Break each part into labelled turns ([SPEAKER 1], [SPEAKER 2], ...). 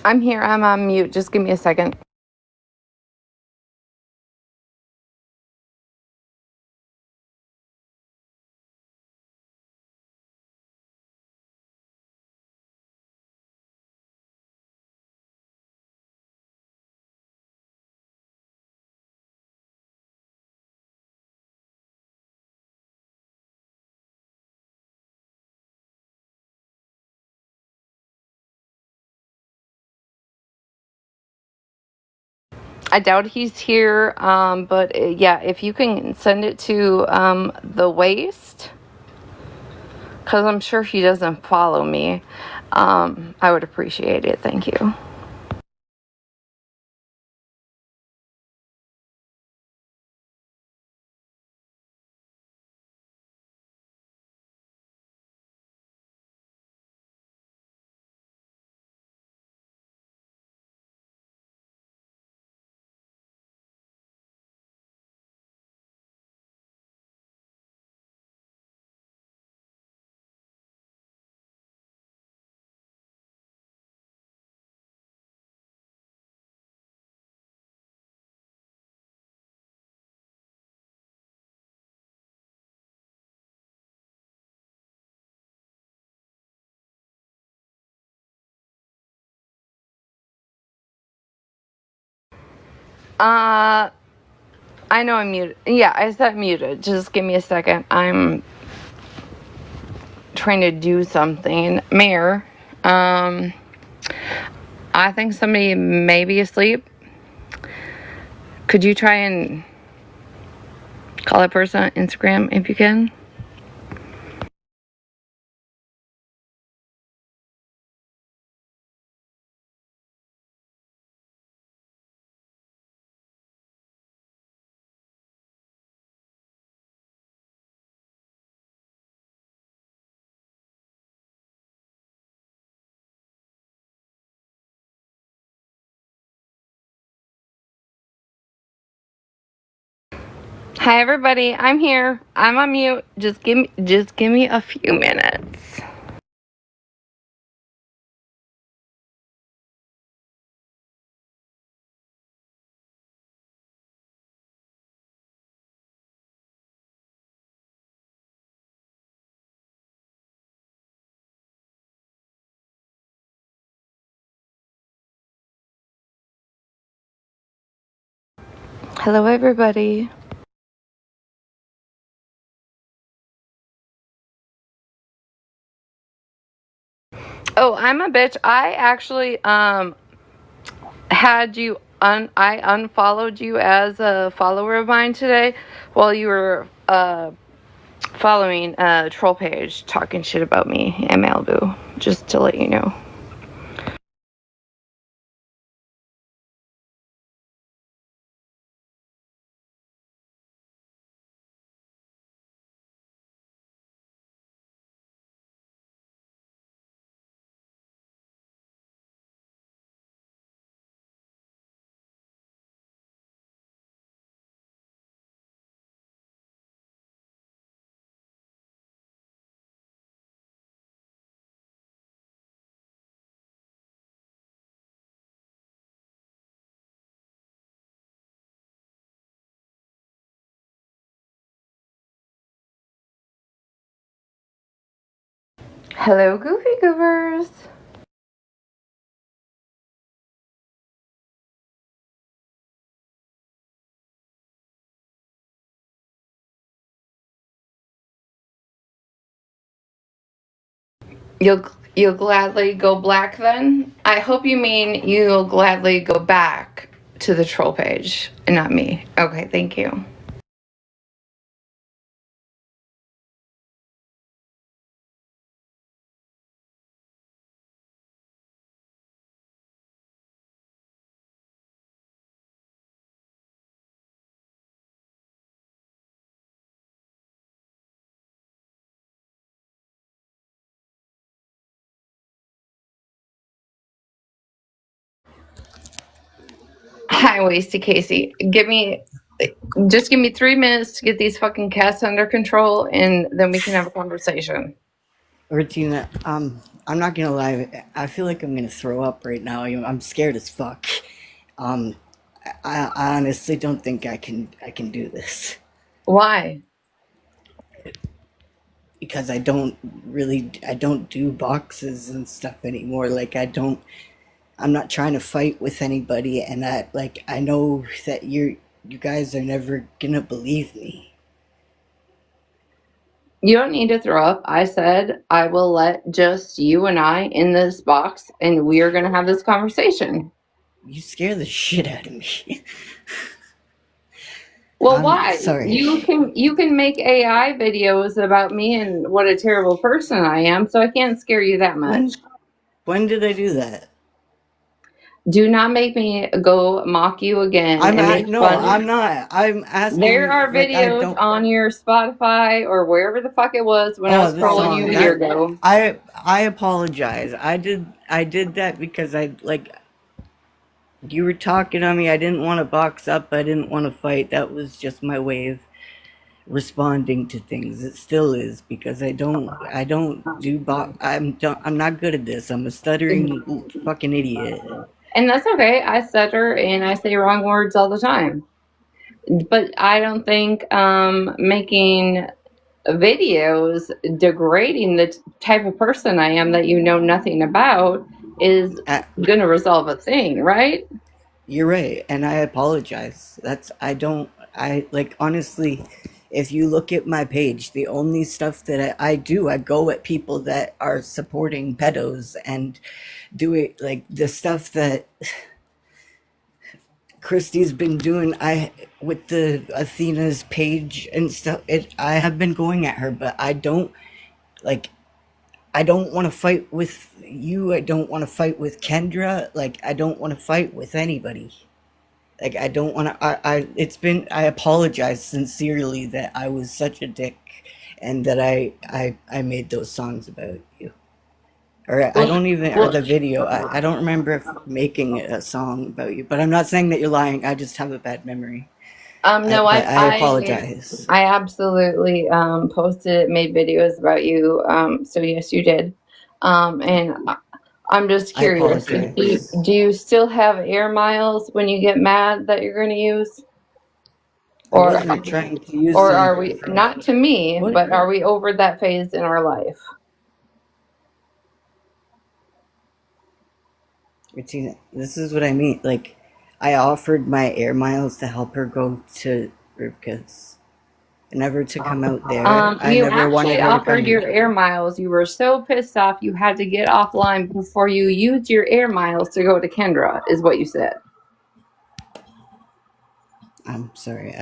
[SPEAKER 1] I'm here. I'm on mute. Just give me a second. I doubt he's here, but yeah, if you can send it to the waist, because I'm sure he doesn't follow me, I would appreciate it. Thank you. Uh, I know I'm muted. Yeah, I said muted. Just give me a second. I'm trying to do something. Mayor, I think somebody may be asleep. Could you try and call that person on Instagram if you can? Hi everybody, I'm here. I'm on mute. Just give me a few minutes. Hello everybody. Oh, I'm a bitch. I actually had you I unfollowed you as a follower of mine today while you were following a troll page talking shit about me in Malibu. Just to let you know. Hello, Goofy Goobers. You'll gladly go black then? I hope you mean you'll gladly go back to the troll page and not me. Okay, thank you. Hi, Wasty Casey. Just give me 3 minutes to get these fucking cats under control, and then we can have a conversation.
[SPEAKER 2] Retina, I'm not gonna lie. I feel like I'm gonna throw up right now. I'm scared as fuck. Um, I honestly don't think I can do this
[SPEAKER 1] Why?
[SPEAKER 2] because I don't do boxes and stuff anymore. Like I'm not trying to fight with anybody, and I know that you guys are never gonna believe me.
[SPEAKER 1] You don't need to throw up. I said I will let just you and I in this box, and we are going to have this conversation.
[SPEAKER 2] You scare the shit out of me.
[SPEAKER 1] Well,
[SPEAKER 2] I'm
[SPEAKER 1] why?
[SPEAKER 2] sorry.
[SPEAKER 1] You can make AI videos about me and what a terrible person I am, so I can't scare you that much.
[SPEAKER 2] When when did I do that?
[SPEAKER 1] Do not make me go mock you again
[SPEAKER 2] I'm
[SPEAKER 1] and
[SPEAKER 2] at,
[SPEAKER 1] make
[SPEAKER 2] no, I'm
[SPEAKER 1] fun.
[SPEAKER 2] not. I'm
[SPEAKER 1] There
[SPEAKER 2] asking
[SPEAKER 1] are
[SPEAKER 2] like I
[SPEAKER 1] videos
[SPEAKER 2] don't.
[SPEAKER 1] on your Spotify or wherever the fuck it was when I
[SPEAKER 2] Oh,
[SPEAKER 1] was
[SPEAKER 2] this
[SPEAKER 1] trolling you
[SPEAKER 2] song.
[SPEAKER 1] a year ago.
[SPEAKER 2] I apologize. I did that because you were talking on me. I didn't want to box up. I didn't want to fight. That was just my way of responding to things. It still is because I don't do I'm not good at this. I'm a stuttering fucking idiot.
[SPEAKER 1] And that's okay. I stutter and I say wrong words all the time. But I don't think making videos degrading the type of person I am that you know nothing about is
[SPEAKER 2] I,
[SPEAKER 1] going to resolve a thing, right?
[SPEAKER 2] You're right, and I apologize. That's I don't I like honestly, if you look at my page, the only stuff that I do, I go at people that are supporting pedos and do it like the stuff that Christy's been doing. I with the Athena's page and stuff. I have been going at her, but like I don't want to fight with you. I don't want to fight with Kendra. Like I don't want to fight with anybody. Like I don't want to. I apologize sincerely that I was such a dick, and that I made those songs about you. Or I
[SPEAKER 1] Well,
[SPEAKER 2] don't even, or
[SPEAKER 1] well,
[SPEAKER 2] the video. I don't remember if making a song about you. But I'm not saying that you're lying. I just have a bad memory.
[SPEAKER 1] no,
[SPEAKER 2] But I apologize.
[SPEAKER 1] I absolutely posted, made videos about you. So yes, you did. And I'm just
[SPEAKER 2] I
[SPEAKER 1] curious.
[SPEAKER 2] apologize.
[SPEAKER 1] Do you still have air miles when you get mad that you're going to use,
[SPEAKER 2] I
[SPEAKER 1] or
[SPEAKER 2] wasn't trying to use
[SPEAKER 1] or
[SPEAKER 2] them
[SPEAKER 1] are we
[SPEAKER 2] for
[SPEAKER 1] not to me,
[SPEAKER 2] what.
[SPEAKER 1] but are we over that phase in our life?
[SPEAKER 2] Regina, this is what I mean. Like, I offered my air miles to help her go to Rivka's. Never to come out there. I
[SPEAKER 1] You
[SPEAKER 2] never wanted
[SPEAKER 1] actually
[SPEAKER 2] her to
[SPEAKER 1] offered
[SPEAKER 2] come.
[SPEAKER 1] your air miles. You were so pissed off you had to get offline before you used your air miles to go to Kendra, is what you said.
[SPEAKER 2] I'm sorry.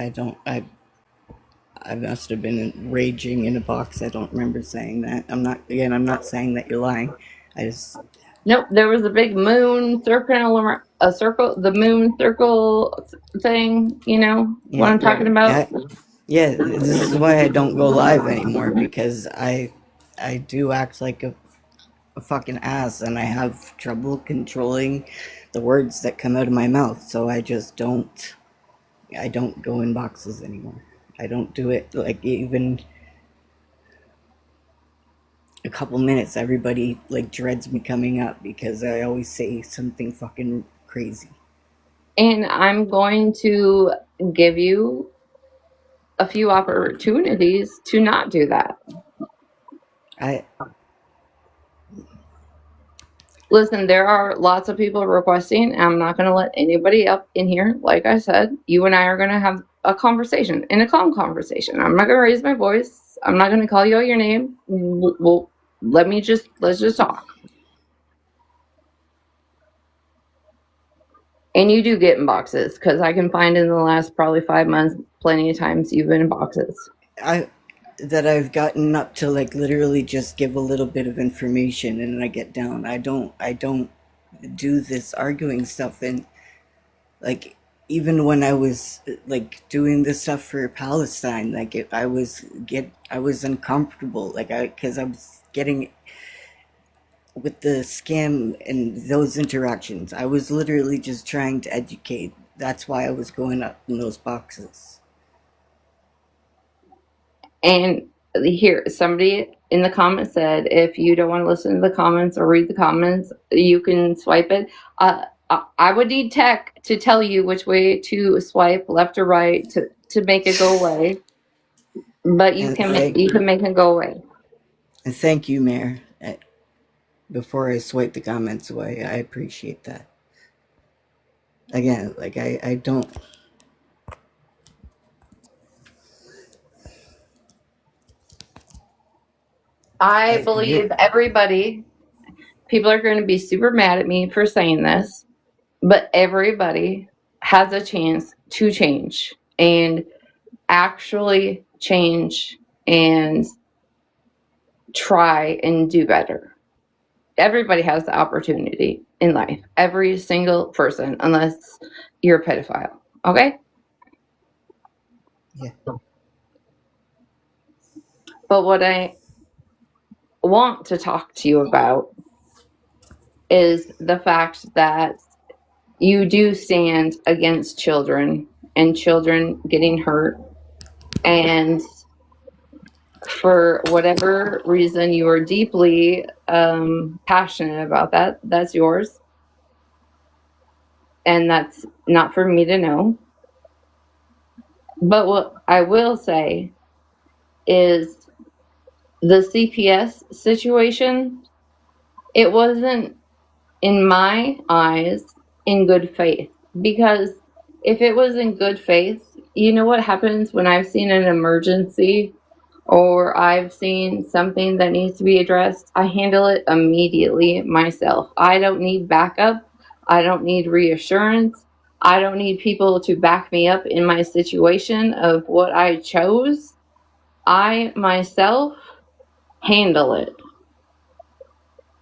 [SPEAKER 2] I must have been raging in a box. I don't remember saying that. I'm not. Again, I'm not saying that you're lying. I just.
[SPEAKER 1] Nope, there was a big moon circle around a circle, the moon circle thing. You know what
[SPEAKER 2] Yeah.
[SPEAKER 1] I'm talking about?
[SPEAKER 2] Yeah. This is why I don't go live anymore because I do act like a fucking ass, and I have trouble controlling the words that come out of my mouth. So I just don't. I don't go in boxes anymore. I don't do it like even a couple minutes. Everybody like dreads me coming up because I always say something fucking crazy.
[SPEAKER 1] And I'm going to give you a few opportunities to not do that.
[SPEAKER 2] I
[SPEAKER 1] Listen, there are lots of people requesting. I'm not going to let anybody up in here. Like I said, you and I are going to have a conversation, in a calm conversation. I'm not going to raise my voice. I'm not going to call you out your name. Well, let's just talk. And you do get in boxes because I can find in the last probably 5 months plenty of times you've been in boxes.
[SPEAKER 2] I that I've gotten up to like literally just give a little bit of information and then I get down. I don't do this arguing stuff, and like even when I was like doing this stuff for Palestine, like I was uncomfortable, like I because I was getting with the scam and those interactions. I was literally just trying to educate. That's why I was going up in those boxes.
[SPEAKER 1] And here, somebody in the comments said, if you don't want to listen to the comments or read the comments, you can swipe it. I would need tech to tell you which way to swipe, left or right, to make it go away. But
[SPEAKER 2] And
[SPEAKER 1] you can make it go away.
[SPEAKER 2] thank you, Mayor. Before I swipe the comments away, I appreciate that. Again, like I don't.
[SPEAKER 1] I
[SPEAKER 2] You're
[SPEAKER 1] believe everybody. People are going to be super mad at me for saying this, but everybody has a chance to change and actually change and try and do better. Everybody has the opportunity in life. Every single person, unless you're a pedophile. Okay?
[SPEAKER 2] yeah.
[SPEAKER 1] But what I want to talk to you about is the fact that you do stand against children and children getting hurt. And for whatever reason, you are deeply passionate about that. That's yours. And that's not for me to know. But what I will say is the CPS situation, it wasn't, in my eyes, in good faith. Because if it was in good faith, you know what happens when I've seen an emergency or I've seen something that needs to be addressed? I handle it immediately myself. I don't need backup. I don't need reassurance. I don't need people to back me up in my situation of what I chose. I myself handle it.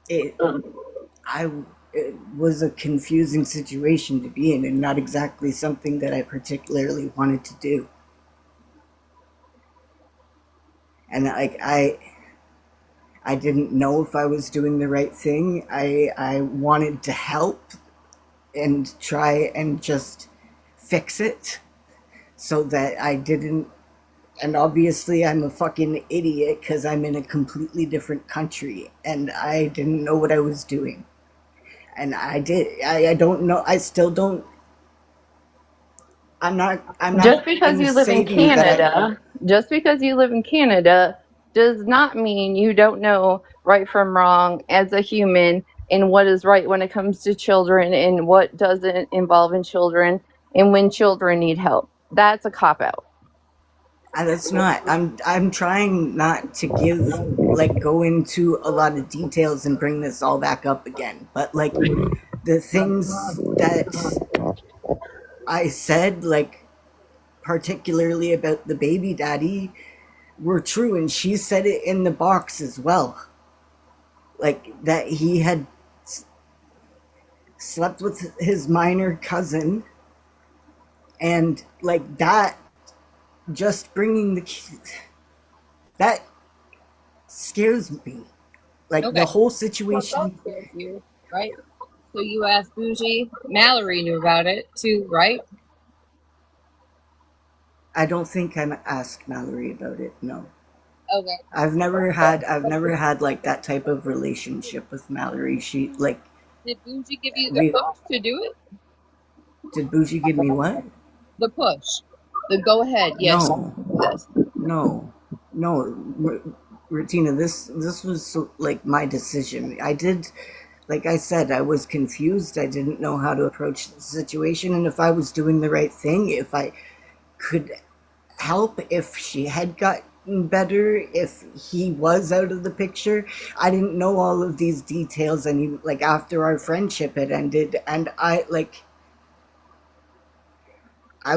[SPEAKER 2] It I it was a confusing situation to be in, and not exactly something that I particularly wanted to do. And I didn't know if I was doing the right thing. I wanted to help and try and just fix it so that I didn't. And obviously, I'm a fucking idiot because I'm in a completely different country and I didn't know what I was doing. And I did. I don't know. I still don't. I'm not
[SPEAKER 1] Just because
[SPEAKER 2] gonna
[SPEAKER 1] you live
[SPEAKER 2] say
[SPEAKER 1] in
[SPEAKER 2] to you that I.
[SPEAKER 1] Canada, just because you live in Canada does not mean you don't know right from wrong as a human and what is right when it comes to children and what doesn't involve in children and when children need help. That's a cop out.
[SPEAKER 2] That's not. I'm trying not to give like go into a lot of details and bring this all back up again. But like the things that I said, like particularly about the baby daddy, were true, and she said it in the box as well. Like that he had slept with his minor cousin, and like that, just bringing the that scares me. Like
[SPEAKER 3] Okay.
[SPEAKER 2] the whole
[SPEAKER 3] What else
[SPEAKER 2] situation.
[SPEAKER 3] scares you, right? So you asked Bougie. Mallory knew about it too, right?
[SPEAKER 2] I don't think I'm asked Mallory about it. No,
[SPEAKER 3] Okay.
[SPEAKER 2] I've never had like that type of relationship with Mallory. She like
[SPEAKER 3] Did Bougie give you the
[SPEAKER 2] we
[SPEAKER 3] push to do it?
[SPEAKER 2] did Bougie give me what?
[SPEAKER 3] The push. The go ahead. Yes.
[SPEAKER 2] No,
[SPEAKER 3] This.
[SPEAKER 2] no, no. Retina, this was like my decision. I did, like I said, I was confused. I didn't know how to approach the situation, and if I was doing the right thing, if I could help, if she had gotten better, if he was out of the picture. I didn't know all of these details, and like after our friendship had ended, and I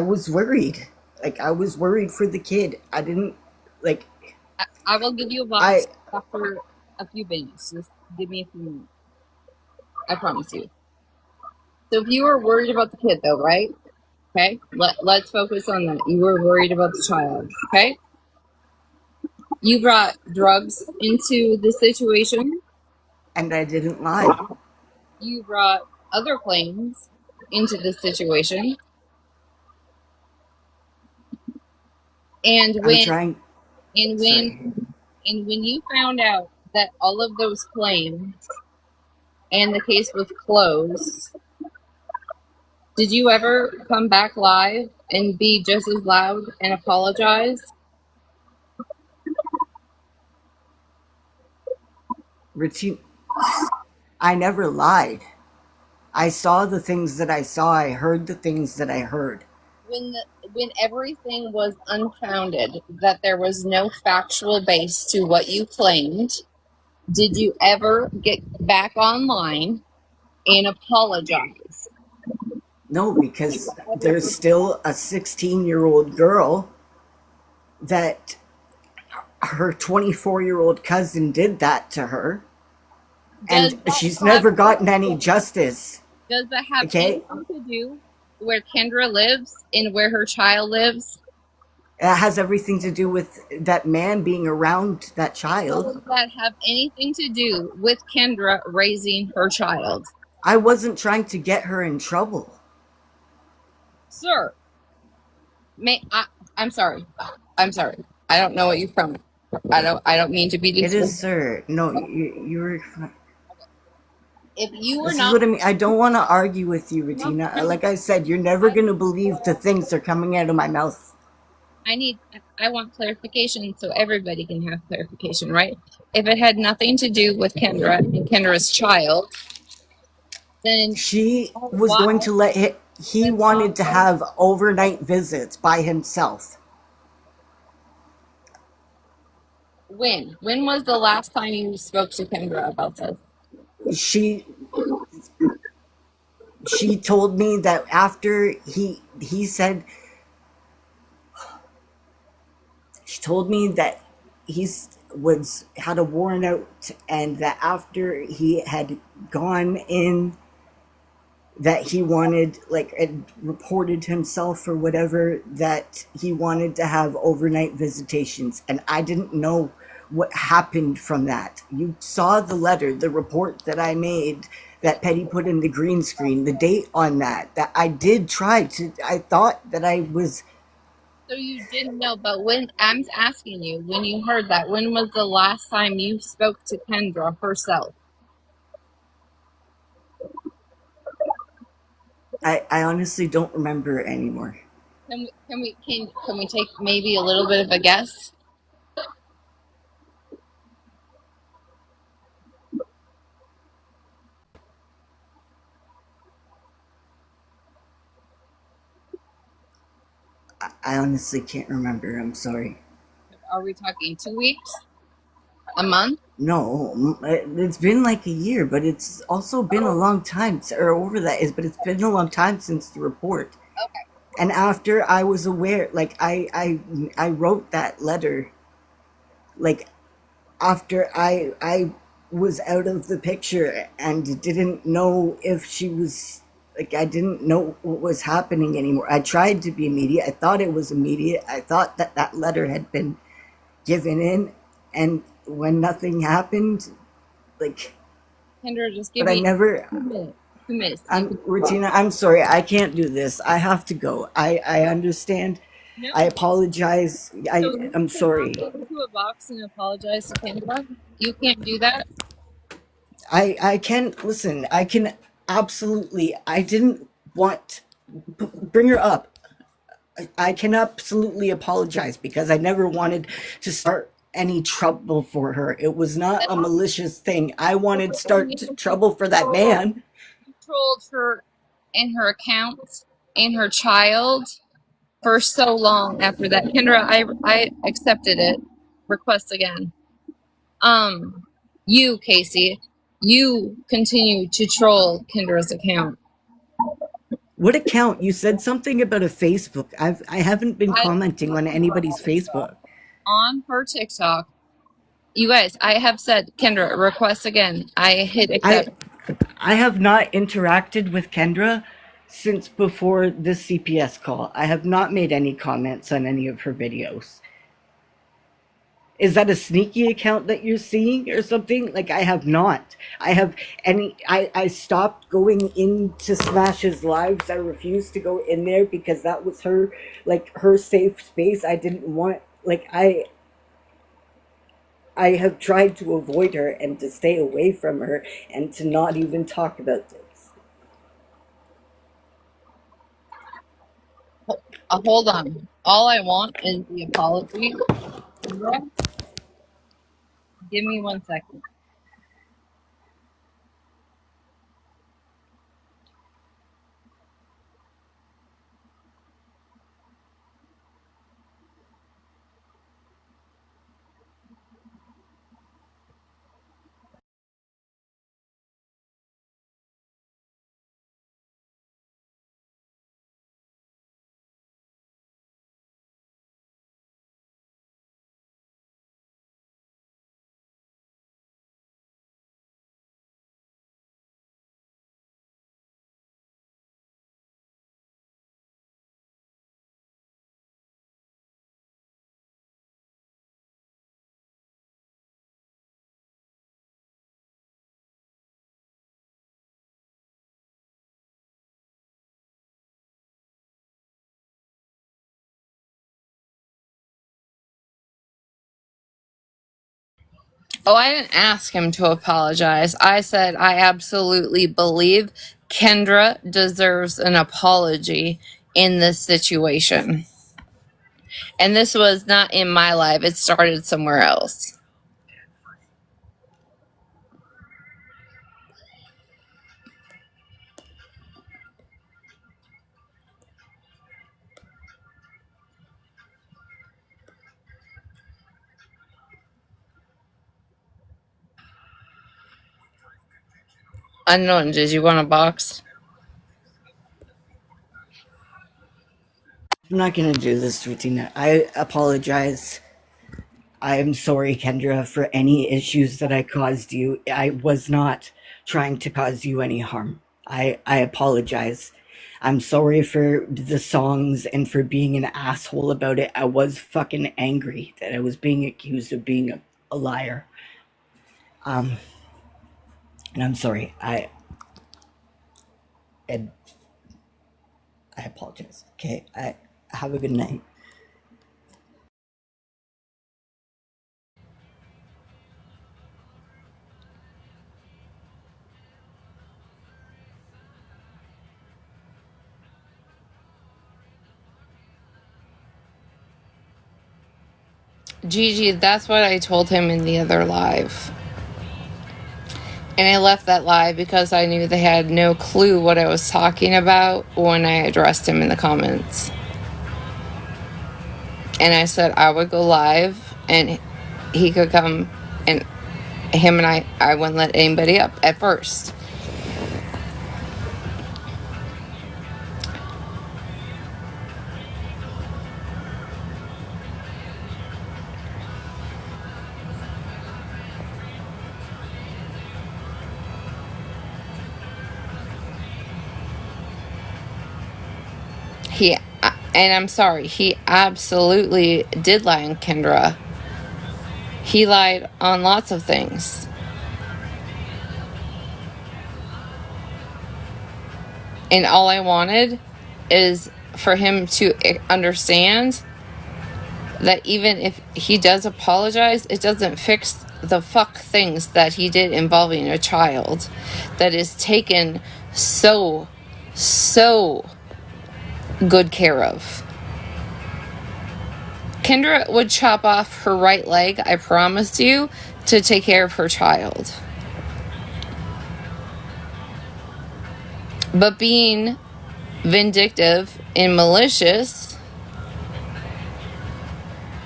[SPEAKER 2] was worried. Like I was worried for the kid. I didn't like
[SPEAKER 3] I will give you a
[SPEAKER 2] I
[SPEAKER 3] box after a few minutes. Just give me a few minutes. I promise you. So if you were worried about the kid, though, right? Okay. Let's focus on that. You were worried about the child. Okay. You brought drugs into the situation.
[SPEAKER 2] and I didn't lie.
[SPEAKER 3] You brought other claims into the situation. And
[SPEAKER 2] I'm
[SPEAKER 3] when
[SPEAKER 2] trying
[SPEAKER 3] and when
[SPEAKER 2] sorry.
[SPEAKER 3] And when you found out that all of those claims and the case was closed, did you ever come back live and be just as loud and apologize?
[SPEAKER 2] Routine. I never lied. I saw the things that I saw. I heard the things that I heard.
[SPEAKER 3] When everything was unfounded, that there was no factual base to what you claimed, did you ever get back online and apologize?
[SPEAKER 2] No, because there's still a 16-year-old girl that her 24-year-old cousin did that to her,
[SPEAKER 3] Does
[SPEAKER 2] and
[SPEAKER 3] that
[SPEAKER 2] she's
[SPEAKER 3] have
[SPEAKER 2] never gotten any justice.
[SPEAKER 3] does that have
[SPEAKER 2] Okay?
[SPEAKER 3] anything to do where Kendra lives and where her child lives?
[SPEAKER 2] It has everything to do with that man being around that child.
[SPEAKER 3] Does that have anything to do with Kendra raising her child?
[SPEAKER 2] I wasn't trying to get her in trouble.
[SPEAKER 3] Sir, I'm sorry. I'm sorry. I don't know what you're from. I don't mean to be
[SPEAKER 2] It is,
[SPEAKER 3] disrespectful.
[SPEAKER 2] sir. No, you're.
[SPEAKER 3] If you were
[SPEAKER 2] This is
[SPEAKER 3] not
[SPEAKER 2] what I mean. I don't want to argue with you,
[SPEAKER 3] no,
[SPEAKER 2] Retina.
[SPEAKER 3] no,
[SPEAKER 2] Like I said, you're never
[SPEAKER 3] I,
[SPEAKER 2] going to believe the things that are coming out of my mouth.
[SPEAKER 3] I want clarification so everybody can have clarification, right? If it had nothing to do with Kendra and Kendra's child, then
[SPEAKER 2] She was
[SPEAKER 3] why
[SPEAKER 2] going to let he
[SPEAKER 3] then why
[SPEAKER 2] wanted to have overnight visits by himself.
[SPEAKER 3] when was the last time you spoke to Kendra about this?
[SPEAKER 2] She she told me that after he said she told me that he's was had a warrant out, and that after he had gone in, that he wanted, like, had reported himself or whatever, that he wanted to have overnight visitations, and I didn't know what happened from that. You saw the letter, the report that I made, that Petty put in the green screen, the date on that I did try to, I thought that I was.
[SPEAKER 3] So you didn't know, but when I'm asking you, when you heard that, when was the last time you spoke to Kendra herself?
[SPEAKER 2] I honestly don't remember anymore.
[SPEAKER 3] Can we take maybe a little bit of a guess?
[SPEAKER 2] I honestly can't remember. I'm sorry.
[SPEAKER 3] Are we talking 2 weeks? A month?
[SPEAKER 2] No, it's been like a year, but it's also been a
[SPEAKER 3] Oh,
[SPEAKER 2] long time, or over that is, but it's been a long time since the report.
[SPEAKER 3] okay.
[SPEAKER 2] And after I was aware, like I wrote that letter, like after I was out of the picture and didn't know if she was, like, I didn't know what was happening anymore. I tried to be immediate. I thought it was immediate. I thought that that letter had been given in, and when nothing happened, like,
[SPEAKER 3] Kendra, just give
[SPEAKER 2] but I
[SPEAKER 3] me
[SPEAKER 2] never.
[SPEAKER 3] 2 minutes. 2 minutes. You
[SPEAKER 2] I'm
[SPEAKER 3] can
[SPEAKER 2] Regina. I'm sorry. I can't do this. I have to go. I understand.
[SPEAKER 3] no.
[SPEAKER 2] I apologize.
[SPEAKER 3] So
[SPEAKER 2] I'm
[SPEAKER 3] you cannot
[SPEAKER 2] sorry.
[SPEAKER 3] go into a box and apologize to Kendra. You can't do that.
[SPEAKER 2] I can listen. I can absolutely. I didn't want bring her up. I can absolutely apologize because I never wanted to start any trouble for her. It was not a malicious thing. I wanted to
[SPEAKER 3] Then
[SPEAKER 2] start trouble for that man.
[SPEAKER 3] you trolled her and her account and her child for so long after that. Kendra, I accepted it. Request again. You, Casey, you continue to troll Kendra's account.
[SPEAKER 2] What account? You said something about a Facebook. I haven't been
[SPEAKER 3] I
[SPEAKER 2] commenting on anybody's Facebook.
[SPEAKER 3] on her TikTok. You guys, I have said, Kendra, request again. I hit
[SPEAKER 2] I
[SPEAKER 3] accept.
[SPEAKER 2] I have not interacted with Kendra since before this CPS call. I have not made any comments on any of her videos. Is that a sneaky account that you're seeing or something? Like, I have not. I stopped going into Smash's lives. I refused to go in there because that was her, like, her safe space. I didn't want, like, I have tried to avoid her and to stay away from her and to not even talk about this.
[SPEAKER 3] Hold on. All I want is the apology. Give me 1 second. Oh, I didn't ask him to apologize. I said I absolutely believe Kendra deserves an apology in this situation. And this was not in my life, it started somewhere else. Unknown, did you want a box?
[SPEAKER 2] I'm not going to do this, Retina. I apologize. I am sorry, Kendra, for any issues that I caused you. I was not trying to cause you any harm. I apologize. I'm sorry for the songs and for being an asshole about it. I was fucking angry that I was being accused of being a liar. Um, and I'm sorry. And I apologize. Okay. I have a good night.
[SPEAKER 3] Gigi, that's what I told him in the other live. And I left that live because I knew they had no clue what I was talking about when I addressed him in the comments. And I said I would go live and he could come, and him and I wouldn't let anybody up at first. And I'm sorry, he absolutely did lie on Kendra. He lied on lots of things. And all I wanted is for him to understand that even if he does apologize, it doesn't fix the fuck things that he did involving a child that is taken so good care of. Kendra would chop off her right leg, I promised you, to take care of her child. But being vindictive and malicious,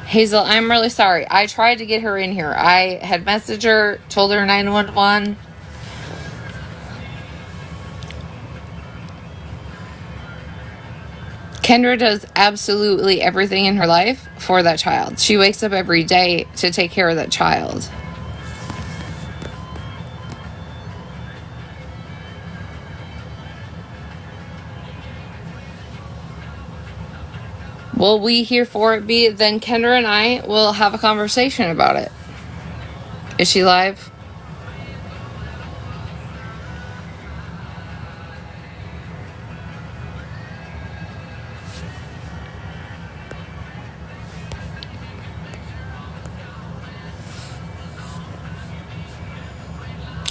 [SPEAKER 3] Hazel, I'm really sorry. I tried to get her in here. I had messaged her, told her 911. Kendra does absolutely everything in her life for that child. She wakes up every day to take care of that child. Will we here for it be? Then Kendra and I will have a conversation about it. Is she live?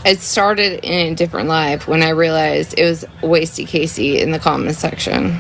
[SPEAKER 1] It started in a different live when I realized it was Wasty Casey in the comments section.